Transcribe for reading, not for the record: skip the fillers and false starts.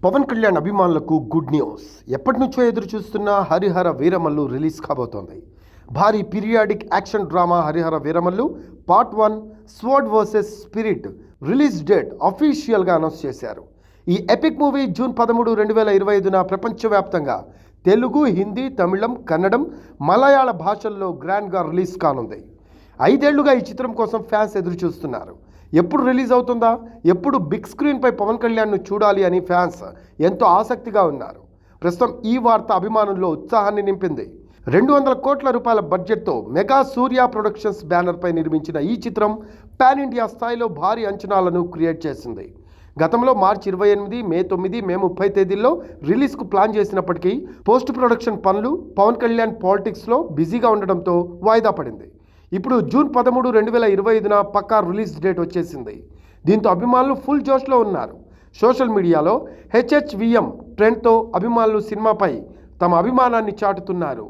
పవన్ కళ్యాణ్ అభిమానులకు good news. ఎప్పటి నుంచో ఎదురు చూస్తున్న హరిహర వీరమల్లు రిలీజ్ కాబోతోంది. భారీ periodic action drama Harihara Veeramallu part 1 sword versus spirit release date అఫీషియల్గా అనౌన్స్ చేశారు. ఈ ఎపిక్ మూవీ జూన్ 13, 2025న ప్రపంచవ్యాప్తంగా తెలుగు, హిందీ, తమిళం, కన్నడం, మలయాళ భాషల్లో గ్రాండ్గా రిలీజ్ కానుంది. 5 ఏళ్లుగా ఈ చిత్రం కోసం ఫ్యాన్స్ ఎదురు చూస్తున్నారు. ఎప్పుడు రిలీజ్ అవుతుందా, ఎప్పుడు బిగ్ స్క్రీన్పై పవన్ కళ్యాణ్ను చూడాలి అని ఫ్యాన్స్ ఎంతో ఆసక్తిగా ఉన్నారు. ప్రస్తుతం ఈ వార్త అభిమానుల్లో ఉత్సాహాన్ని నింపింది. 200 కోట్ల రూపాయల బడ్జెట్తో మెగా సూర్య ప్రొడక్షన్స్ బ్యానర్పై నిర్మించిన ఈ చిత్రం పాన్ ఇండియా స్థాయిలో భారీ అంచనాలను క్రియేట్ చేసింది. గతంలో మార్చి 28, మే 9, మే 30 తేదీల్లో రిలీజ్కు ప్లాన్ చేసినప్పటికీ పోస్ట్ ప్రొడక్షన్ పనులు, పవన్ కళ్యాణ్ పాలిటిక్స్లో బిజీగా ఉండడంతో వాయిదా పడింది. ఇప్పుడు జూన్ 13, 2025న పక్కా రిలీజ్ డేట్ వచ్చేసింది. దీంతో అభిమానులు ఫుల్ జోష్లో ఉన్నారు. సోషల్ మీడియాలో HHVM ట్రెండ్తో అభిమానులు సినిమాపై తమ అభిమానాన్ని చాటుతున్నారు.